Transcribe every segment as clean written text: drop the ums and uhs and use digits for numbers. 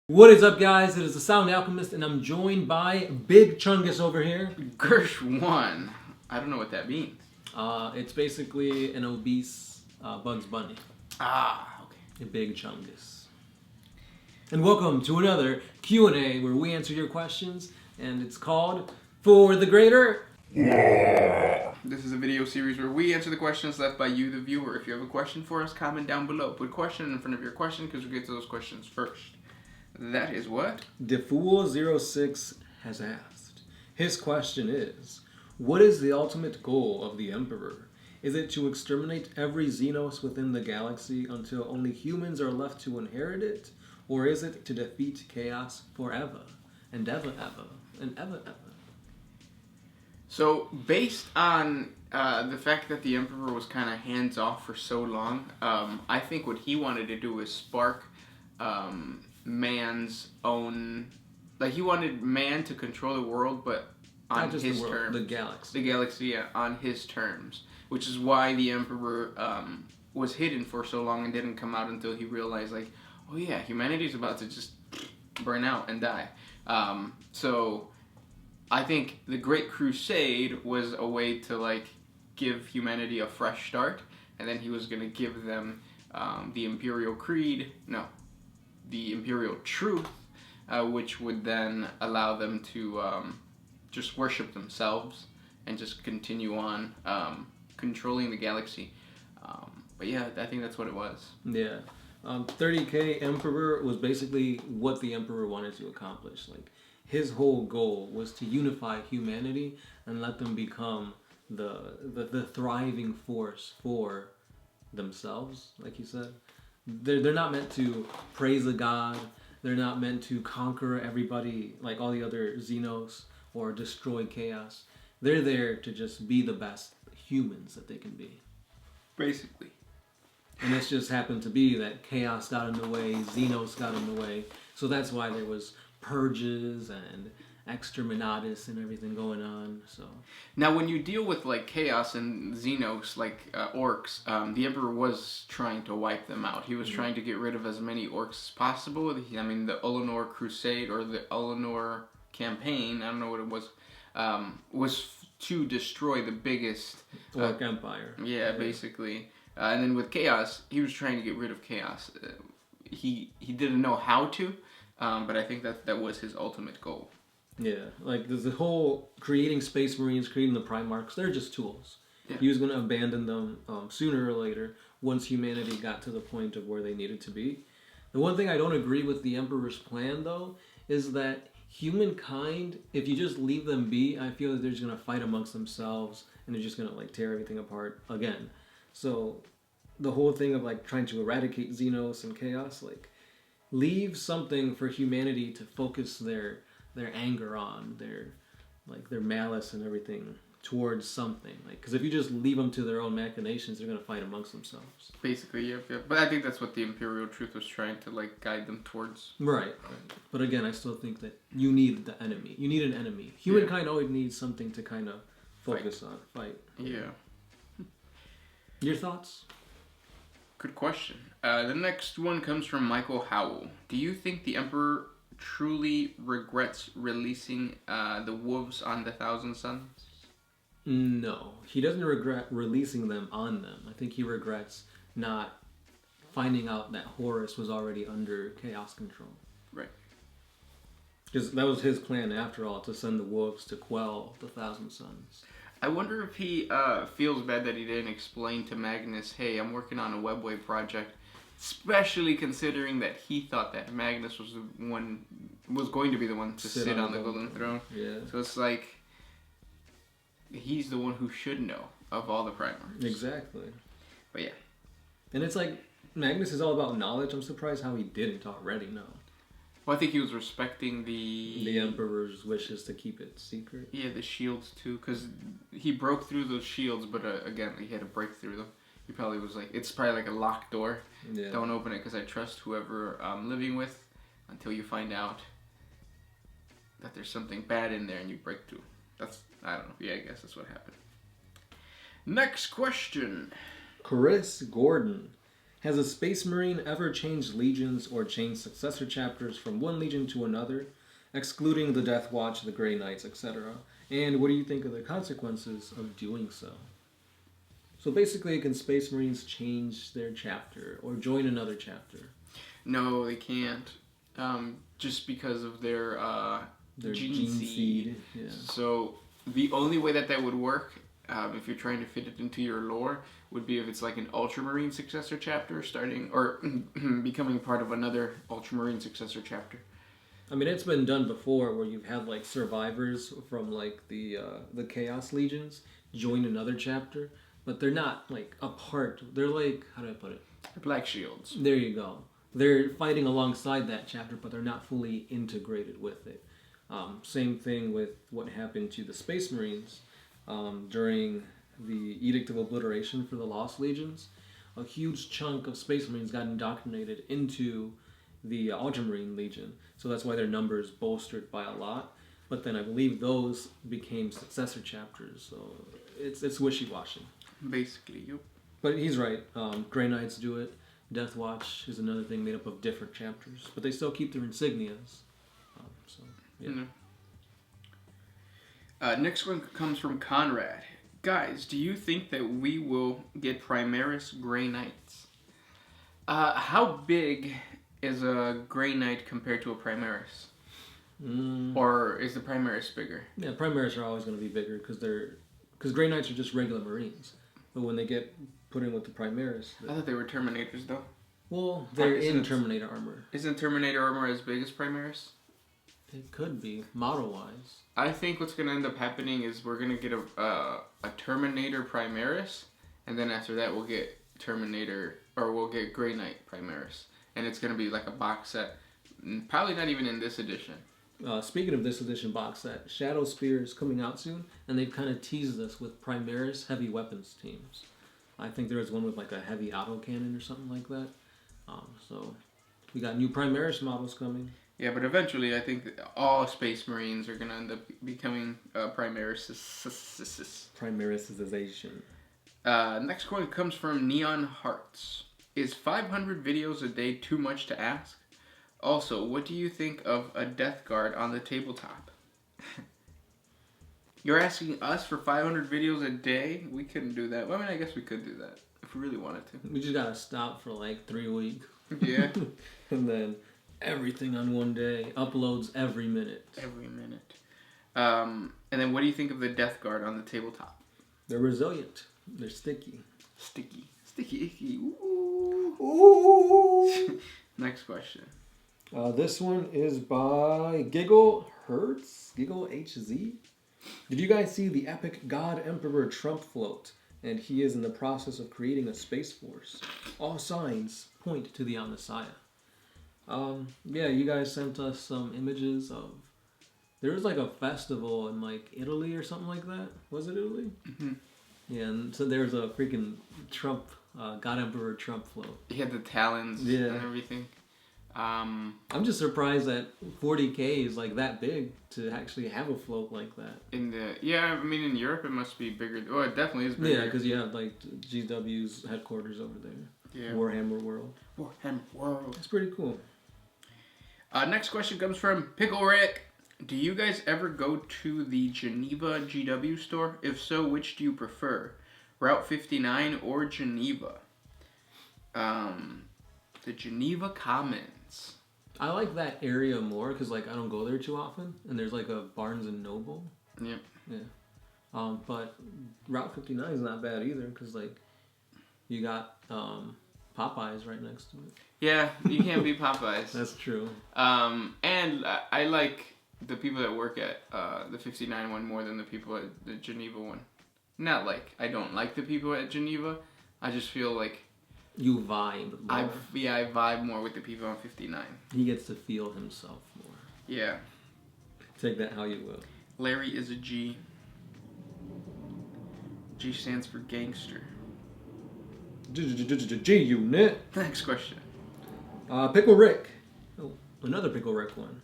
What is up, guys? It is the Sound Alchemist, and I'm joined by Big Chungus over here. Gersh1. I don't know what that means. It's basically an obese Bugs Bunny. Okay. A Big Chungus. And welcome to another Q&A where we answer your questions, and it's called For the Greater. This is a video series where we answer the questions left by you, the viewer. If you have a question for us, comment down below. Put question in front of your question because we'll get to those questions first. That is what? DeFool06 has asked. His question is, what is the ultimate goal of the Emperor? Is it to exterminate every Xenos within the galaxy until only humans are left to inherit it? Or is it to defeat chaos forever and ever, and ever? So, based on the fact that the Emperor was kind of hands-off for so long, I think what he wanted to do is spark man's own... Like, he wanted man to control the world, but on his terms. The galaxy. The galaxy, yeah, on his terms. Which is why the Emperor was hidden for so long and didn't come out until he realized, like, oh yeah, humanity's about to just burn out and die. So, I think the Great Crusade was a way to, like, give humanity a fresh start. And then he was going to give them the Imperial Creed. No. The Imperial Truth, which would then allow them to just worship themselves and just continue on controlling the galaxy. But yeah, I think that's what it was. Yeah. 30K Emperor was basically what the Emperor wanted to accomplish. Like, his whole goal was to unify humanity and let them become the thriving force for themselves, like you said. They're not meant to praise a god. They're not meant to conquer everybody like all the other Xenos or destroy chaos. They're there to just be the best humans that they can be. Basically. And it's just happened to be that chaos got in the way, Xenos got in the way. So that's why there was purges and exterminatus and everything going on. So now when you deal with like chaos and Xenos, like orcs, the Emperor was trying to wipe them out. He was trying to get rid of as many orcs as possible. I mean, the Ullanor Crusade or the Ullanor campaign, I don't know what it was to destroy the biggest orc empire. Yeah, basically. And then with chaos, he was trying to get rid of chaos. He didn't know how to, but I think that was his ultimate goal. Yeah, like there's the whole creating Space Marines, creating the Primarchs, they're just tools. Yeah. He was going to abandon them sooner or later once humanity got to the point of where they needed to be. The one thing I don't agree with the Emperor's plan, though, is that humankind, if you just leave them be, I feel that they're just going to fight amongst themselves and they're just going to like tear everything apart again. So the whole thing of like trying to eradicate Xenos and chaos, like leave something for humanity to focus their anger on, their malice and everything towards something. Like, because if you just leave them to their own machinations, they're gonna fight amongst themselves. Basically, yeah. But I think that's what the Imperial Truth was trying to like guide them towards. Right. But again, I still think that you need the enemy. You need an enemy. Humankind always needs something to kind of focus on, fight. Yeah. Your thoughts? Good question. The next one comes from Michael Howell. Do you think the Emperor truly regrets releasing the wolves on the Thousand Suns? No, he doesn't regret releasing them on them. I think he regrets not finding out that Horus was already under chaos control. Right. Because that was his plan after all, to send the wolves to quell the Thousand Suns. I wonder if he feels bad that he didn't explain to Magnus, hey, I'm working on a webway project. Especially considering that he thought that Magnus was going to be the one to sit on the Golden Throne. Yeah. So it's like he's the one who should know of all the Primarchs. Exactly. But yeah. And it's like Magnus is all about knowledge. I'm surprised how he didn't already know. Well, I think he was respecting the Emperor's wishes to keep it secret. Yeah, the shields too, because he broke through those shields, but again, he had to break through them. He probably was like, it's probably like a locked door. Yeah. Don't open it because I trust whoever I'm living with until you find out that there's something bad in there and you break through. I don't know. Yeah, I guess that's what happened. Next question. Chris Gordon Has a Space Marine ever changed legions or changed successor chapters from one legion to another, excluding the Death Watch, the Grey Knights, etc.? And what do you think of the consequences of doing so? So basically, can Space Marines change their chapter or join another chapter? No, they can't. Just because of their gene seed. Yeah. So the only way that would work, if you're trying to fit it into your lore, would be if it's like an Ultramarine successor chapter starting or becoming part of another Ultramarine successor chapter. I mean, it's been done before where you've had like survivors from like the Chaos Legions join another chapter, but they're not like a part. They're like, how do I put it? Black Shields. There you go. They're fighting alongside that chapter, but they're not fully integrated with it. Same thing with what happened to the Space Marines during the Edict of Obliteration for the Lost Legions. A huge chunk of Space Marines got indoctrinated into the Ultramarine Legion, so that's why their numbers bolstered by a lot. But then I believe those became successor chapters, so it's wishy-washy. Basically, yep. But he's right. Grey Knights do it. Death Watch is another thing made up of different chapters, but they still keep their insignias. So yeah. Mm-hmm. Next one comes from Conrad. Guys, do you think that we will get Primaris Grey Knights? How big is a Grey Knight compared to a Primaris? Or is the Primaris bigger? Yeah, Primaris are always going to be bigger because Grey Knights are just regular Marines. But when they get put in with the Primaris... I thought they were Terminators, though. Well, they're in Terminator armor. Isn't Terminator armor as big as Primaris? It could be, model-wise. I think what's going to end up happening is we're going to get a Terminator Primaris, and then after that we'll get we'll get Grey Knight Primaris. And it's going to be like a box set. Probably not even in this edition. Speaking of this edition box set, Shadow Spear is coming out soon, and they've kind of teased us with Primaris heavy weapons teams. I think there was one with like a heavy autocannon or something like that. So we got new Primaris models coming. Yeah, but eventually I think that all Space Marines are going to end up becoming Primaris. Primarisization. Next one comes from Neon Hearts. Is 500 videos a day too much to ask? Also, what do you think of a Death Guard on the tabletop? You're asking us for 500 videos a day? We couldn't do that. Well, I mean, I guess we could do that if we really wanted to. We just gotta stop for like 3 weeks. Yeah. And then everything on one day. Uploads every minute. Every minute. And then what do you think of the Death Guard on the tabletop? They're resilient. They're sticky. Sticky, icky. Ooh. Ooh. Next question. This one is by Giggle HZ. Did you guys see the epic God Emperor Trump float? And he is in the process of creating a space force. All signs point to the Messiah. Yeah, you guys sent us some images of... There was like a festival in like Italy or something like that. Was it Italy? Mm-hmm. Yeah, and so there's a freaking Trump, God Emperor Trump float. He had the talons and everything. I'm just surprised that 40K is like that big to actually have a float like that. In Europe it must be bigger. Oh, it definitely is bigger. Yeah, because you have like GW's headquarters over there. Yeah. Warhammer World. That's pretty cool. Next question comes from Pickle Rick. Do you guys ever go to the Geneva GW store? If so, which do you prefer? Route 59 or Geneva? The Geneva Commons. I like that area more because like I don't go there too often, and there's like a Barnes and Noble. Yep. Yeah. But Route 59 is not bad either because like you got Popeyes right next to it. Yeah, you can't beat Popeyes. That's true. And I like the people that work at the 59 one more than the people at the Geneva one. Not like I don't like the people at Geneva. I just feel like you vibe more. I vibe more with the people on 59. He gets to feel himself more. Yeah. Take that how you will. Larry is a G. G stands for gangster. G-Unit. Next question. Pickle Rick. Oh, another Pickle Rick one.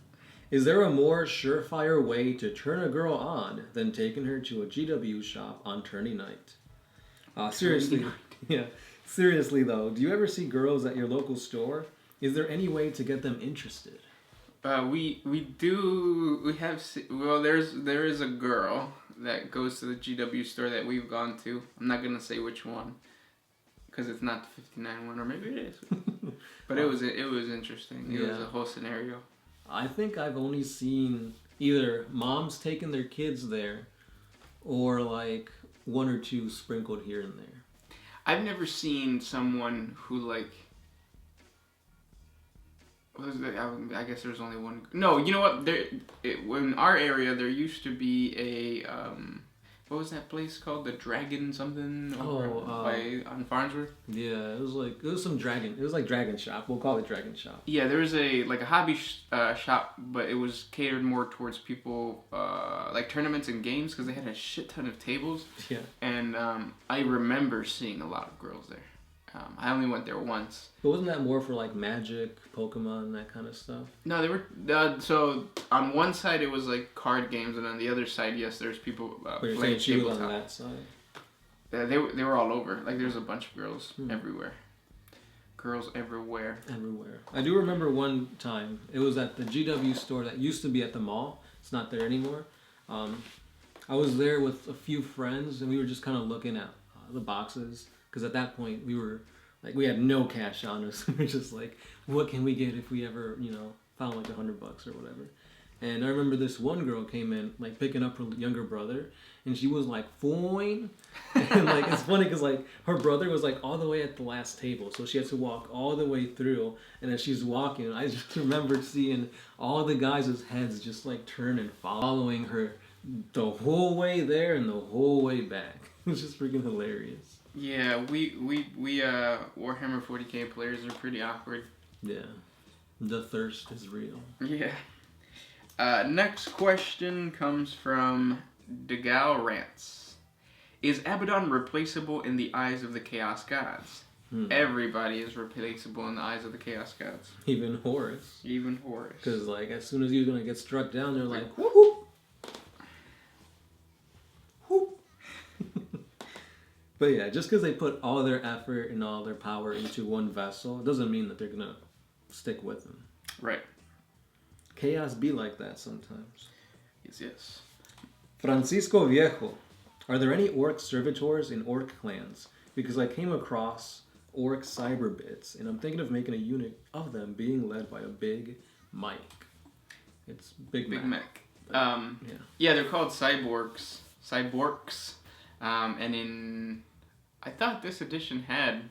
Is there a more surefire way to turn a girl on than taking her to a GW shop on tourney night? Seriously. Yeah. Seriously though, do you ever see girls at your local store? Is there any way to get them interested? There is a girl that goes to the GW store that we've gone to. I'm not gonna say which one, because it's not the 59 one, or maybe it is. But it was interesting. It was a whole scenario. I think I've only seen either moms taking their kids there, or like one or two sprinkled here and there. I've never seen someone who like. I guess there's only one. No, you know what? In our area, there used to be a what was that place called? The Dragon something? On Farnsworth. Yeah, it was some dragon. It was like Dragon Shop. We'll call it Dragon Shop. Yeah, there was a hobby shop, but it was catered more towards people like tournaments and games because they had a shit ton of tables. Yeah. And I remember seeing a lot of girls there. I only went there once. But wasn't that more for like Magic, Pokemon, that kind of stuff? No, they were. So on one side it was like card games, and on the other side, yes, there's people playing tabletop. On that side. They were all over. Like there's a bunch of girls everywhere. Girls everywhere. Everywhere. I do remember one time. It was at the GW store that used to be at the mall. It's not there anymore. I was there with a few friends, and we were just kind of looking at the boxes. Because at that point, we had no cash on us. We were just like, what can we get if we ever, found like $100 or whatever. And I remember this one girl came in, like picking up her younger brother, and she was like, "Foin," and like it's funny because like her brother was like all the way at the last table, so she had to walk all the way through. And as she's walking, I just remember seeing all the guys' heads just like turn and following her the whole way there and the whole way back. It was just freaking hilarious. Yeah, we Warhammer 40K players are pretty awkward. Yeah, the thirst is real. Yeah. Next question comes from Degal Rants. Is Abaddon replaceable in the eyes of the Chaos Gods? Everybody is replaceable in the eyes of the Chaos Gods. Even Horus. Because like as soon as you're gonna get struck down, they're like, whoop whoop. But yeah, just because they put all their effort and all their power into one vessel, it doesn't mean that they're gonna stick with them. Right. Chaos be like that sometimes. Yes. Francisco Viejo, are there any orc servitors in orc clans? Because I came across orc cyber bits, and I'm thinking of making a unit of them being led by a big Mike. It's Big Mac. Yeah, they're called Cyborgs. I thought this edition had...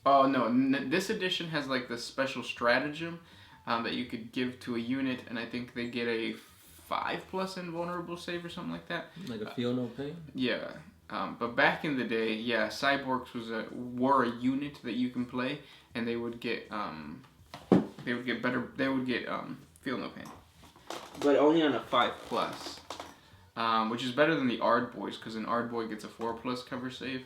Oh, no. This edition has, like, the special stratagem that you could give to a unit, and I think they get a 5+ invulnerable save or something like that. Like a feel no pain? Yeah. But back in the day, yeah, Cyborgs were a unit that you can play, and they would get feel no pain. But only on a 5+. Which is better than the Ard Boys, because an Ard Boy gets a 4+ cover save,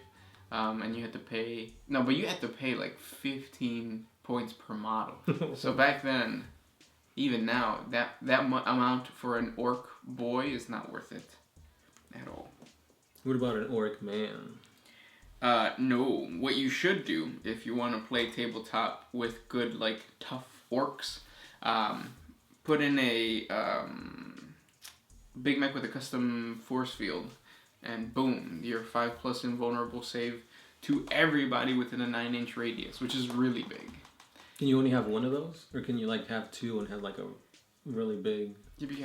and you had to pay... No, but you had to pay like 15 points per model. So back then, even now, that amount for an Orc Boy is not worth it at all. What about an Orc Man? No. What you should do, if you want to play tabletop with good, like, tough Orcs, put in a... Big Mac with a custom force field, and boom, your 5+ invulnerable save to everybody within a 9-inch radius, which is really big. Can you only have one of those, or can you like have two and have like a really big? You can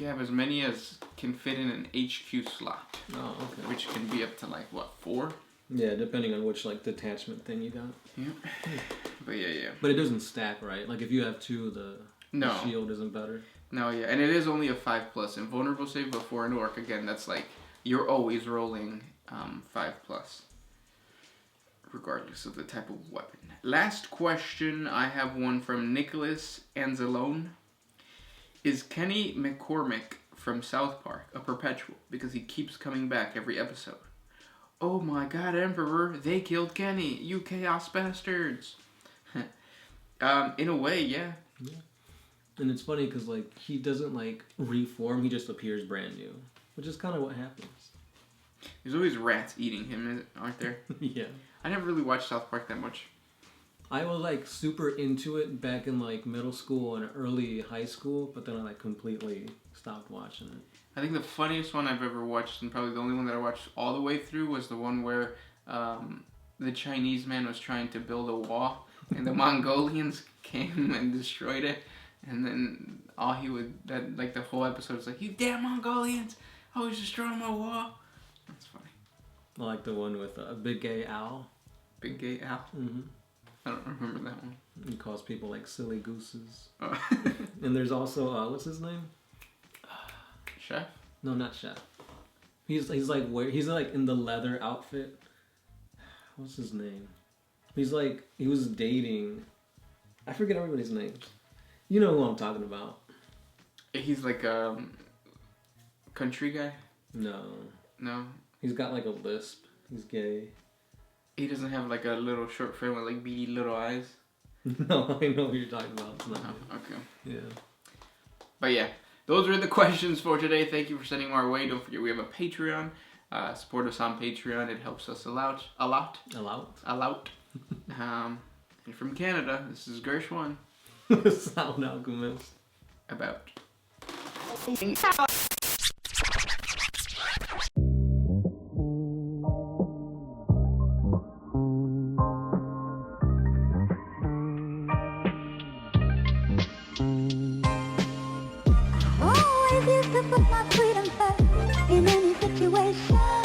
have as many as can fit in an HQ slot. Oh, okay. Which can be up to like what, 4? Yeah, depending on which like detachment thing you got. Yeah. But yeah. But it doesn't stack, right? Like if you have two, the shield isn't better. No, yeah, and it is only a 5+ invulnerable save, but for an orc, again, that's like, you're always rolling 5+, regardless of the type of weapon. Last question, I have one from Nicholas Anzalone. Is Kenny McCormick from South Park a perpetual, because he keeps coming back every episode? Oh my god, Emperor, they killed Kenny, you chaos bastards! In a way, yeah. And it's funny because, like, he doesn't, like, reform. He just appears brand new. Which is kind of what happens. There's always rats eating him, aren't there? Yeah. I never really watched South Park that much. I was like super into it back in like middle school and early high school, but then I like completely stopped watching it. I think the funniest one I've ever watched, and probably the only one that I watched all the way through, was the one where the Chinese man was trying to build a wall, and the Mongolians came and destroyed it, and then the whole episode was like, "You damn Mongolians! I was destroying my wall." That's funny. I like the one with a big gay owl. Big gay owl. Mm-hmm. I don't remember that one. He calls people like silly gooses. Oh. And there's also what's his name? Chef? No, not Chef. He's like in the leather outfit. What's his name? He was dating. I forget everybody's names. You know who I'm talking about. He's like a country guy? No. No? He's got like a lisp. He's gay. He doesn't have like a little short frame with like beady little eyes? No, I know who you're talking about. It's not him. Okay. Yeah. But yeah, those are the questions for today. Thank you for sending them our way. Don't forget we have a Patreon. Support us on Patreon. It helps us a lot. And from Canada, this is Gershwin. Sound Alchemist. About. Always used to put my freedom first in any situation.